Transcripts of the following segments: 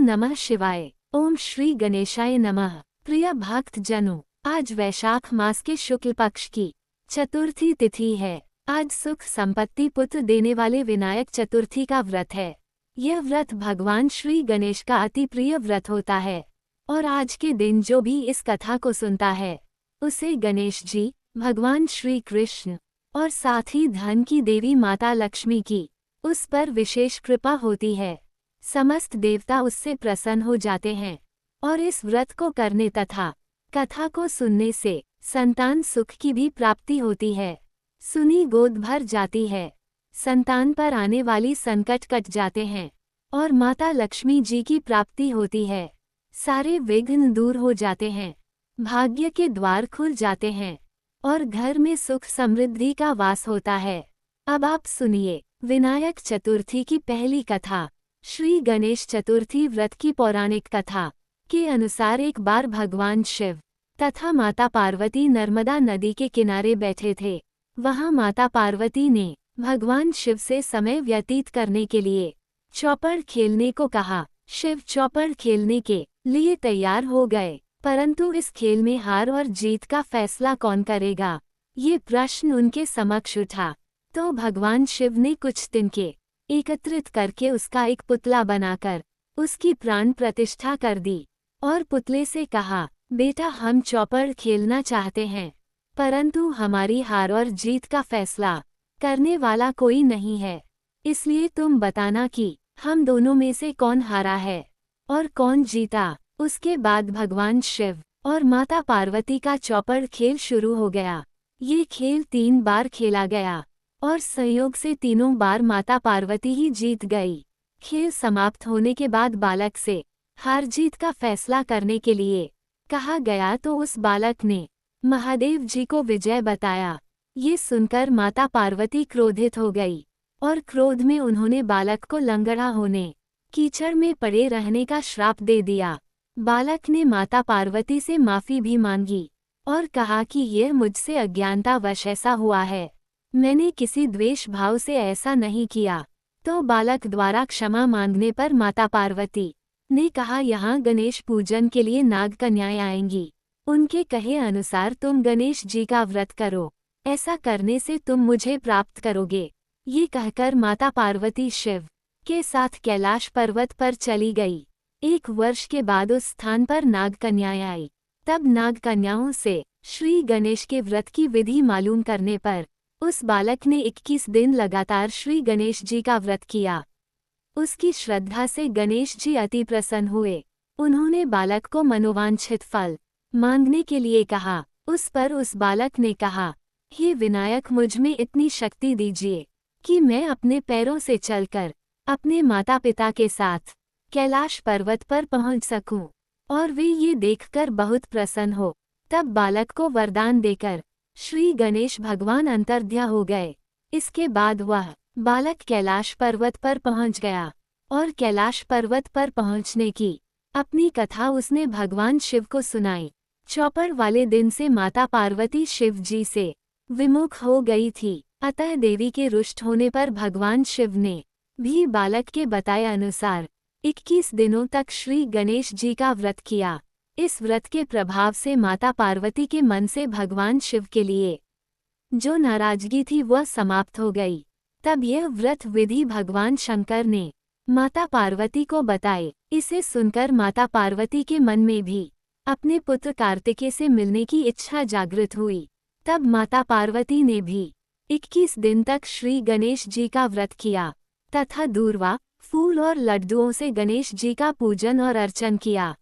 नमः शिवाय। ओम श्री गणेशाय नमः। प्रिय भक्त जनों, आज वैशाख मास के शुक्ल पक्ष की चतुर्थी तिथि है। आज सुख संपत्ति पुत्र देने वाले विनायक चतुर्थी का व्रत है। यह व्रत भगवान श्री गणेश का अति प्रिय व्रत होता है और आज के दिन जो भी इस कथा को सुनता है उसे गणेश जी, भगवान श्री कृष्ण और साथ ही धन की देवी माता लक्ष्मी की उस पर विशेष कृपा होती है। समस्त देवता उससे प्रसन्न हो जाते हैं और इस व्रत को करने तथा कथा को सुनने से संतान सुख की भी प्राप्ति होती है। सुनी गोद भर जाती है, संतान पर आने वाली संकट कट जाते हैं और माता लक्ष्मी जी की प्राप्ति होती है। सारे विघ्न दूर हो जाते हैं, भाग्य के द्वार खुल जाते हैं और घर में सुख समृद्धि का वास होता है। अब आप सुनिए विनायक चतुर्थी की पहली कथा। श्री गणेश चतुर्थी व्रत की पौराणिक कथा के अनुसार एक बार भगवान शिव तथा माता पार्वती नर्मदा नदी के किनारे बैठे थे। वहां माता पार्वती ने भगवान शिव से समय व्यतीत करने के लिए चौपड़ खेलने को कहा। शिव चौपड़ खेलने के लिए तैयार हो गए, परंतु इस खेल में हार और जीत का फैसला कौन करेगा, ये प्रश्न उनके समक्ष उठा। तो भगवान शिव ने कुछ तिनके एकत्रित करके उसका एक पुतला बनाकर उसकी प्राण प्रतिष्ठा कर दी और पुतले से कहा, बेटा हम चौपड़ खेलना चाहते हैं, परंतु हमारी हार और जीत का फैसला करने वाला कोई नहीं है, इसलिए तुम बताना कि हम दोनों में से कौन हारा है और कौन जीता। उसके बाद भगवान शिव और माता पार्वती का चौपड़ खेल शुरू हो गया। ये खेल 3 बार खेला गया और संयोग से तीनों बार माता पार्वती ही जीत गई। खेल समाप्त होने के बाद बालक से हार जीत का फैसला करने के लिए कहा गया तो उस बालक ने महादेव जी को विजय बताया। ये सुनकर माता पार्वती क्रोधित हो गई और क्रोध में उन्होंने बालक को लंगड़ा होने, कीचड़ में पड़े रहने का श्राप दे दिया। बालक ने माता पार्वती से माफी भी मांगी और कहा कि यह मुझसे अज्ञानतावश ऐसा हुआ है, मैंने किसी द्वेष भाव से ऐसा नहीं किया। तो बालक द्वारा क्षमा मांगने पर माता पार्वती ने कहा, यहाँ गणेश पूजन के लिए नाग कन्याएं आएंगी, उनके कहे अनुसार तुम गणेश जी का व्रत करो, ऐसा करने से तुम मुझे प्राप्त करोगे। ये कहकर माता पार्वती शिव के साथ कैलाश पर्वत पर चली गई। 1 वर्ष के बाद उस स्थान पर नाग कन्याएं आई। तब नाग कन्याओं से श्री गणेश के व्रत की विधि मालूम करने पर उस बालक ने 21 दिन लगातार श्री गणेश जी का व्रत किया। उसकी श्रद्धा से गणेश जी अति प्रसन्न हुए। उन्होंने बालक को मनोवांछित फल मांगने के लिए कहा। उस पर उस बालक ने कहा, हे विनायक, मुझ में इतनी शक्ति दीजिए कि मैं अपने पैरों से चलकर अपने माता पिता के साथ कैलाश पर्वत पर पहुंच सकूं और वे ये देखकर बहुत प्रसन्न हो। तब बालक को वरदान देकर श्री गणेश भगवान अंतर्ध्यान हो गए। इसके बाद वह बालक कैलाश पर्वत पर पहुंच गया और कैलाश पर्वत पर पहुंचने की अपनी कथा उसने भगवान शिव को सुनाई। चौपड़ वाले दिन से माता पार्वती शिव जी से विमुख हो गई थी, अतः देवी के रुष्ट होने पर भगवान शिव ने भी बालक के बताए अनुसार 21 दिनों तक श्री गणेश जी का व्रत किया। इस व्रत के प्रभाव से माता पार्वती के मन से भगवान शिव के लिए जो नाराजगी थी वह समाप्त हो गई। तब यह व्रत विधि भगवान शंकर ने माता पार्वती को बताए। इसे सुनकर माता पार्वती के मन में भी अपने पुत्र कार्तिकेय से मिलने की इच्छा जागृत हुई। तब माता पार्वती ने भी 21 दिन तक श्री गणेश जी का व्रत किया तथा दूर्वा, फूल और लड्डुओं से गणेश जी का पूजन और अर्चन किया।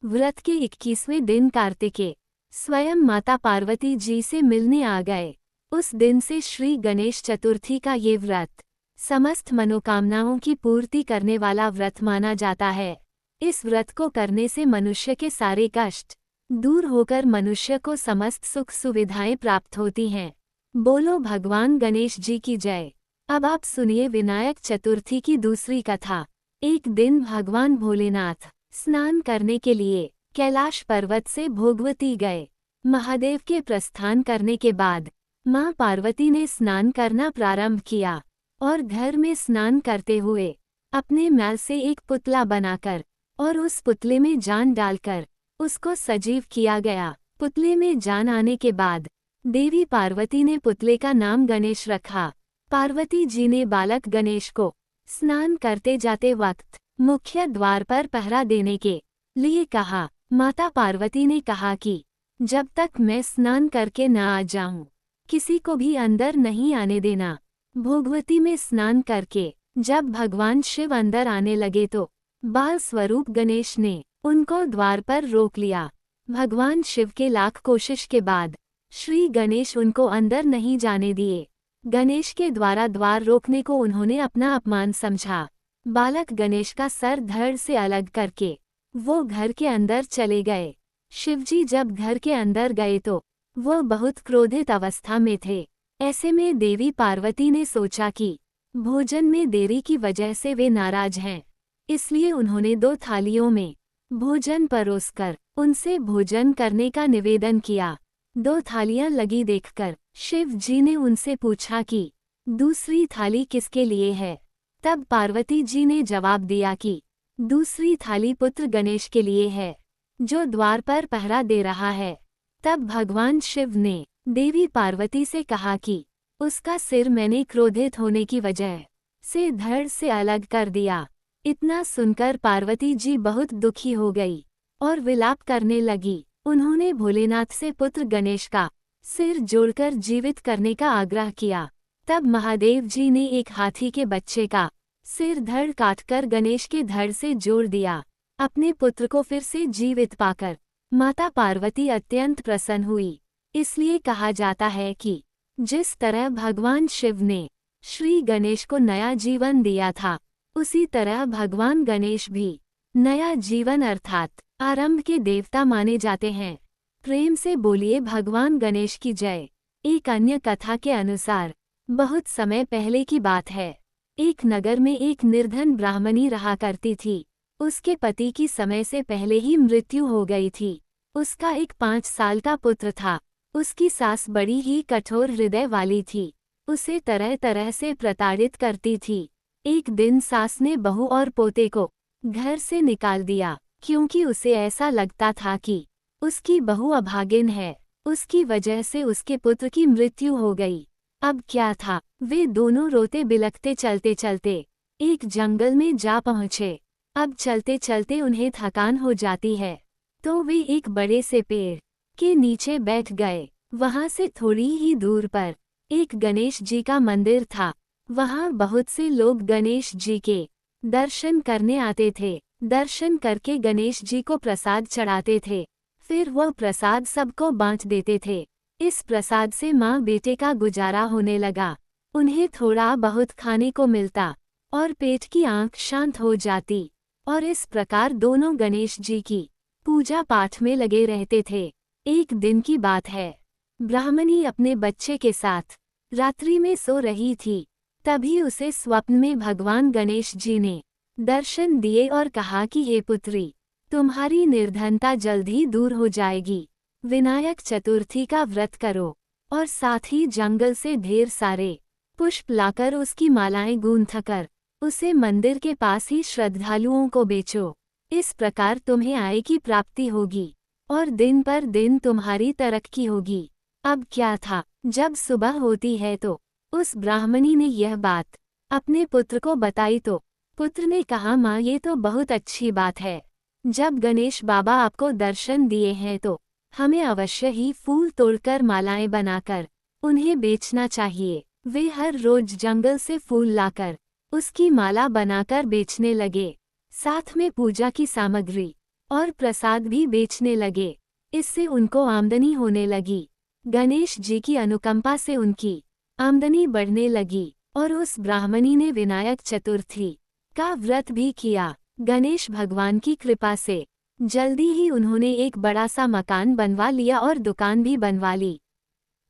व्रत के 21वें दिन कार्तिकेय स्वयं माता पार्वती जी से मिलने आ गए। उस दिन से श्री गणेश चतुर्थी का ये व्रत समस्त मनोकामनाओं की पूर्ति करने वाला व्रत माना जाता है। इस व्रत को करने से मनुष्य के सारे कष्ट दूर होकर मनुष्य को समस्त सुख सुविधाएं प्राप्त होती हैं। बोलो भगवान गणेश जी की जय। अब आप सुनिए विनायक चतुर्थी की दूसरी कथा। एक दिन भगवान भोलेनाथ स्नान करने के लिए कैलाश पर्वत से भोगवती गए। महादेव के प्रस्थान करने के बाद मां पार्वती ने स्नान करना प्रारंभ किया और घर में स्नान करते हुए अपने मैल से एक पुतला बनाकर और उस पुतले में जान डालकर उसको सजीव किया गया। पुतले में जान आने के बाद देवी पार्वती ने पुतले का नाम गणेश रखा। पार्वती जी ने बालक गणेश को स्नान करते जाते वक्त मुख्य द्वार पर पहरा देने के लिए कहा। माता पार्वती ने कहा कि जब तक मैं स्नान करके न आ जाऊं, किसी को भी अंदर नहीं आने देना। भोगवती में स्नान करके जब भगवान शिव अंदर आने लगे तो बाल स्वरूप गणेश ने उनको द्वार पर रोक लिया। भगवान शिव के लाख कोशिश के बाद श्री गणेश उनको अंदर नहीं जाने दिए। गणेश के द्वारा द्वार रोकने को उन्होंने अपना अपमान समझा। बालक गणेश का सर धड़ से अलग करके वो घर के अंदर चले गए। शिवजी जब घर के अंदर गए तो वो बहुत क्रोधित अवस्था में थे। ऐसे में देवी पार्वती ने सोचा कि भोजन में देरी की वजह से वे नाराज हैं, इसलिए उन्होंने 2 थालियों में भोजन परोसकर उनसे भोजन करने का निवेदन किया। 2 थालियां लगी देखकर शिव जी ने उनसे पूछा कि दूसरी थाली किसके लिए है। तब पार्वती जी ने जवाब दिया कि दूसरी थाली पुत्र गणेश के लिए है, जो द्वार पर पहरा दे रहा है। तब भगवान शिव ने देवी पार्वती से कहा कि उसका सिर मैंने क्रोधित होने की वजह से धड़ से अलग कर दिया। इतना सुनकर पार्वती जी बहुत दुखी हो गई और विलाप करने लगी। उन्होंने भोलेनाथ से पुत्र गणेश का सिर जोड़कर जीवित करने का आग्रह किया। तब महादेव जी ने एक हाथी के बच्चे का सिर धड़ काटकर गणेश के धड़ से जोड़ दिया। अपने पुत्र को फिर से जीवित पाकर माता पार्वती अत्यंत प्रसन्न हुई। इसलिए कहा जाता है कि जिस तरह भगवान शिव ने श्री गणेश को नया जीवन दिया था, उसी तरह भगवान गणेश भी नया जीवन अर्थात आरंभ के देवता माने जाते हैं। प्रेम से बोलिए भगवान गणेश की जय। एक अन्य कथा के अनुसार बहुत समय पहले की बात है। एक नगर में एक निर्धन ब्राह्मणी रहा करती थी। उसके पति की समय से पहले ही मृत्यु हो गई थी। उसका एक 5 साल का पुत्र था। उसकी सास बड़ी ही कठोर हृदय वाली थी, उसे तरह तरह से प्रताड़ित करती थी। एक दिन सास ने बहू और पोते को घर से निकाल दिया, क्योंकि उसे ऐसा लगता था कि उसकी बहू अभागिन है। उसकी वजह से उसके पुत्र की मृत्यु हो गई। अब क्या था, वे दोनों रोते बिलखते चलते चलते एक जंगल में जा पहुँचे। अब चलते चलते उन्हें थकान हो जाती है, तो वे एक बड़े से पेड़ के नीचे बैठ गए। वहां से थोड़ी ही दूर पर एक गणेश जी का मंदिर था। वहां बहुत से लोग गणेश जी के दर्शन करने आते थे। दर्शन करके गणेश जी को प्रसाद चढ़ाते थे, फिर वह प्रसाद सबको बांट देते थे। इस प्रसाद से माँ बेटे का गुजारा होने लगा। उन्हें थोड़ा बहुत खाने को मिलता और पेट की आंख शांत हो जाती, और इस प्रकार दोनों गणेश जी की पूजा पाठ में लगे रहते थे। एक दिन की बात है, ब्राह्मणी अपने बच्चे के साथ रात्रि में सो रही थी। तभी उसे स्वप्न में भगवान गणेश जी ने दर्शन दिए और कहा कि हे पुत्री, तुम्हारी निर्धनता जल्द ही दूर हो जाएगी। विनायक चतुर्थी का व्रत करो और साथ ही जंगल से ढेर सारे पुष्प लाकर उसकी मालाएं गूंथकर उसे मंदिर के पास ही श्रद्धालुओं को बेचो। इस प्रकार तुम्हें आय की प्राप्ति होगी और दिन पर दिन तुम्हारी तरक्की होगी। अब क्या था, जब सुबह होती है तो उस ब्राह्मणी ने यह बात अपने पुत्र को बताई तो पुत्र ने कहा, माँ ये तो बहुत अच्छी बात है। जब गणेश बाबा आपको दर्शन दिए हैं तो हमें अवश्य ही फूल तोड़कर मालाएं बनाकर उन्हें बेचना चाहिए। वे हर रोज जंगल से फूल लाकर उसकी माला बनाकर बेचने लगे, साथ में पूजा की सामग्री और प्रसाद भी बेचने लगे। इससे उनको आमदनी होने लगी। गणेश जी की अनुकंपा से उनकी आमदनी बढ़ने लगी और उस ब्राह्मणी ने विनायक चतुर्थी का व्रत भी किया। गणेश भगवान की कृपा से जल्दी ही उन्होंने एक बड़ा सा मकान बनवा लिया और दुकान भी बनवा ली।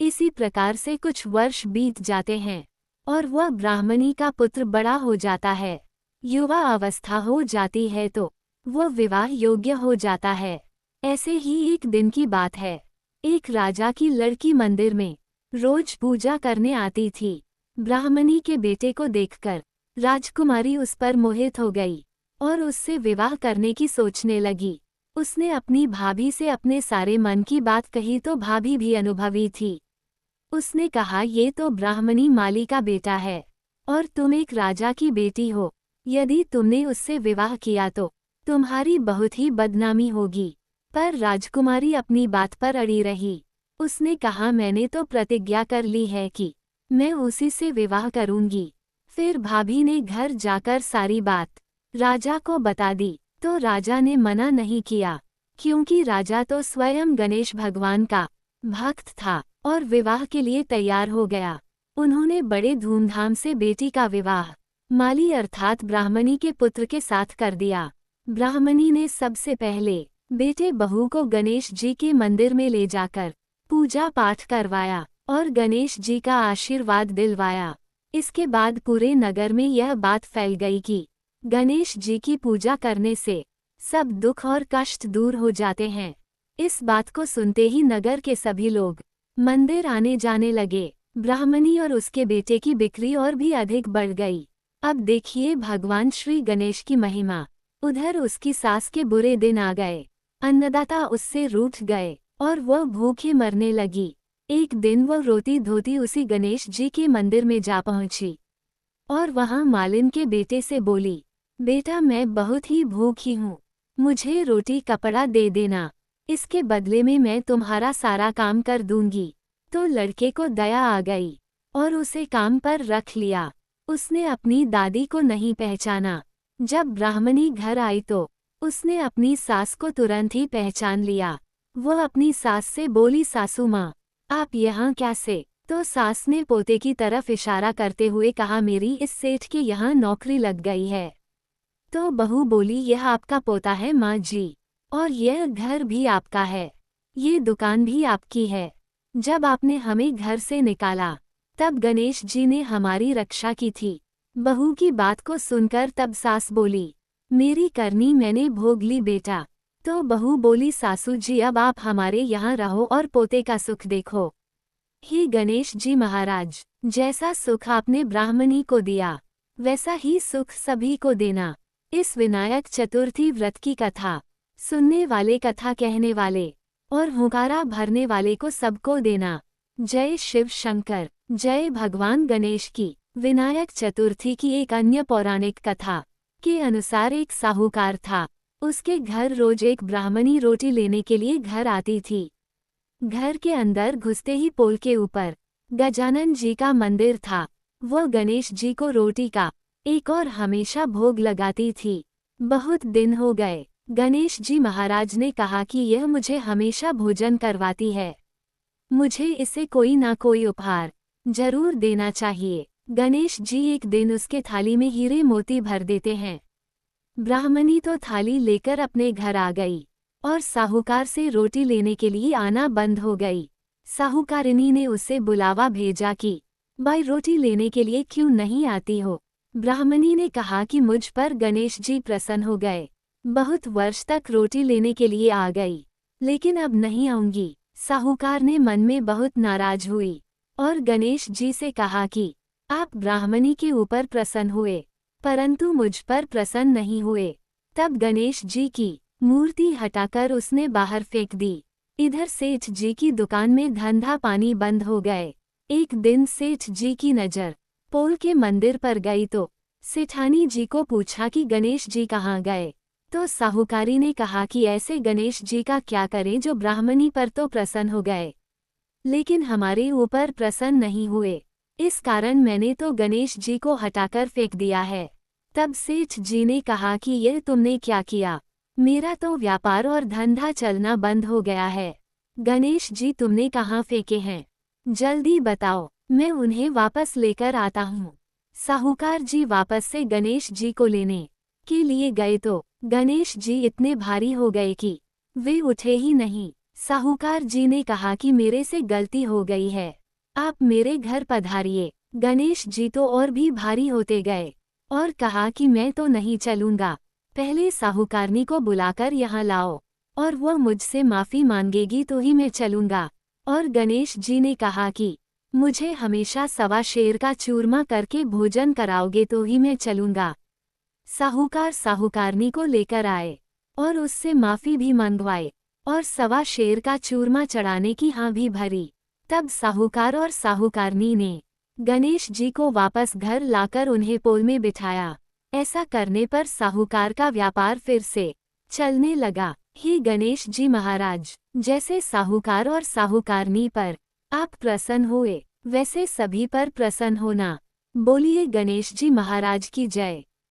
इसी प्रकार से कुछ वर्ष बीत जाते हैं और वह ब्राह्मणी का पुत्र बड़ा हो जाता है। युवा अवस्था हो जाती है तो वह विवाह योग्य हो जाता है। ऐसे ही एक दिन की बात है, एक राजा की लड़की मंदिर में रोज पूजा करने आती थी। ब्राह्मणी के बेटे को देखकर राजकुमारी उस पर मोहित हो गई। और उससे विवाह करने की सोचने लगी। उसने अपनी भाभी से अपने सारे मन की बात कही तो भाभी भी अनुभवी थी। उसने कहा, ये तो ब्राह्मणी माली का बेटा है और तुम एक राजा की बेटी हो। यदि तुमने उससे विवाह किया तो तुम्हारी बहुत ही बदनामी होगी। पर राजकुमारी अपनी बात पर अड़ी रही। उसने कहा, मैंने तो प्रतिज्ञा कर ली है कि मैं उसी से विवाह करूंगी। फिर भाभी ने घर जाकर सारी बात राजा को बता दी, तो राजा ने मना नहीं किया, क्योंकि राजा तो स्वयं गणेश भगवान का भक्त था और विवाह के लिए तैयार हो गया। उन्होंने बड़े धूमधाम से बेटी का विवाह माली अर्थात ब्राह्मणी के पुत्र के साथ कर दिया। ब्राह्मणी ने सबसे पहले बेटे बहू को गणेश जी के मंदिर में ले जाकर पूजा पाठ करवाया और गणेश जी का आशीर्वाद दिलवाया। इसके बाद पूरे नगर में यह बात फैल गई कि गणेश जी की पूजा करने से सब दुख और कष्ट दूर हो जाते हैं। इस बात को सुनते ही नगर के सभी लोग मंदिर आने जाने लगे। ब्राह्मणी और उसके बेटे की बिक्री और भी अधिक बढ़ गई। अब देखिए भगवान श्री गणेश की महिमा। उधर उसकी सास के बुरे दिन आ गए। अन्नदाता उससे रूठ गए और वह भूखे मरने लगी। एक दिन वह रोती धोती उसी गणेश जी के मंदिर में जा पहुंची और वहां मालिन के बेटे से बोली, बेटा मैं बहुत ही भूखी हूँ, मुझे रोटी कपड़ा दे देना, इसके बदले में मैं तुम्हारा सारा काम कर दूंगी। तो लड़के को दया आ गई और उसे काम पर रख लिया। उसने अपनी दादी को नहीं पहचाना। जब ब्राह्मणी घर आई तो उसने अपनी सास को तुरंत ही पहचान लिया। वह अपनी सास से बोली, सासू माँ आप यहाँ कैसे? तो सास ने पोते की तरफ इशारा करते हुए कहा, मेरी इस सेठ के यहाँ नौकरी लग गई है। तो बहू बोली, यह आपका पोता है माँ जी, और यह घर भी आपका है, ये दुकान भी आपकी है। जब आपने हमें घर से निकाला तब गणेश जी ने हमारी रक्षा की थी। बहू की बात को सुनकर तब सास बोली, मेरी करनी मैंने भोग ली बेटा। तो बहू बोली, सासू जी अब आप हमारे यहाँ रहो और पोते का सुख देखो। हे गणेश जी महाराज, जैसा सुख आपने ब्राह्मणी को दिया वैसा ही सुख सभी को देना। इस विनायक चतुर्थी व्रत की कथा सुनने वाले, कथा कहने वाले और हुंकारा भरने वाले को सबको देना। जय शिव शंकर, जय भगवान गणेश की। विनायक चतुर्थी की एक अन्य पौराणिक कथा के अनुसार एक साहूकार था। उसके घर रोज एक ब्राह्मणी रोटी लेने के लिए घर आती थी। घर के अंदर घुसते ही पोल के ऊपर गजानन जी का मंदिर था। वह गणेश जी को रोटी का एक और हमेशा भोग लगाती थी। बहुत दिन हो गए। गणेश जी महाराज ने कहा कि यह मुझे हमेशा भोजन करवाती है, मुझे इसे कोई ना कोई उपहार जरूर देना चाहिए। गणेश जी एक दिन उसके थाली में हीरे मोती भर देते हैं। ब्राह्मणी तो थाली लेकर अपने घर आ गई और साहूकार से रोटी लेने के लिए आना बंद हो गई। साहूकारिनी ने उसे बुलावा भेजा कि भाई रोटी लेने के लिए क्यों नहीं आती हो? ब्राह्मणी ने कहा कि मुझ पर गणेश जी प्रसन्न हो गए, बहुत वर्ष तक रोटी लेने के लिए आ गई, लेकिन अब नहीं आऊंगी। साहूकार ने मन में बहुत नाराज हुई और गणेश जी से कहा कि आप ब्राह्मणी के ऊपर प्रसन्न हुए परंतु मुझ पर प्रसन्न नहीं हुए। तब गणेश जी की मूर्ति हटाकर उसने बाहर फेंक दी। इधर सेठ जी की दुकान में धंधा पानी बंद हो गए। एक दिन सेठ जी की नज़र पोल के मंदिर पर गई तो सेठानी जी को पूछा कि गणेश जी कहाँ गए? तो साहूकारी ने कहा कि ऐसे गणेश जी का क्या करें जो ब्राह्मणी पर तो प्रसन्न हो गए लेकिन हमारे ऊपर प्रसन्न नहीं हुए, इस कारण मैंने तो गणेश जी को हटाकर फेंक दिया है। तब सेठ जी ने कहा कि यह तुमने क्या किया? मेरा तो व्यापार और धंधा चलना बंद हो गया है। गणेश जी तुमने कहाँ फेंके हैं? जल्दी बताओ, मैं उन्हें वापस लेकर आता हूँ। साहूकार जी वापस से गणेश जी को लेने के लिए गए तो गणेश जी इतने भारी हो गए कि वे उठे ही नहीं। साहूकार जी ने कहा कि मेरे से गलती हो गई है, आप मेरे घर पधारिए। गणेश जी तो और भी भारी होते गए और कहा कि मैं तो नहीं चलूंगा, पहले साहूकारनी को बुलाकर यहाँ लाओ और वह मुझसे माफ़ी मांगेगी तो ही मैं चलूंगा। और गणेश जी ने कहा कि मुझे हमेशा सवा शेर का चूरमा करके भोजन कराओगे तो ही मैं चलूंगा। साहूकार साहूकारनी को लेकर आए और उससे माफी भी मंगवाए और 1.25 शेर का चूरमा चढ़ाने की हाँ भी भरी। तब साहूकार और साहूकारनी ने गणेश जी को वापस घर लाकर उन्हें पोल में बिठाया। ऐसा करने पर साहूकार का व्यापार फिर से चलने लगा। हे गणेश जी महाराज, जैसे साहूकार और साहूकारनी पर आप प्रसन्न हुए, वैसे सभी पर प्रसन्न होना। बोलिए गणेश जी महाराज की जय।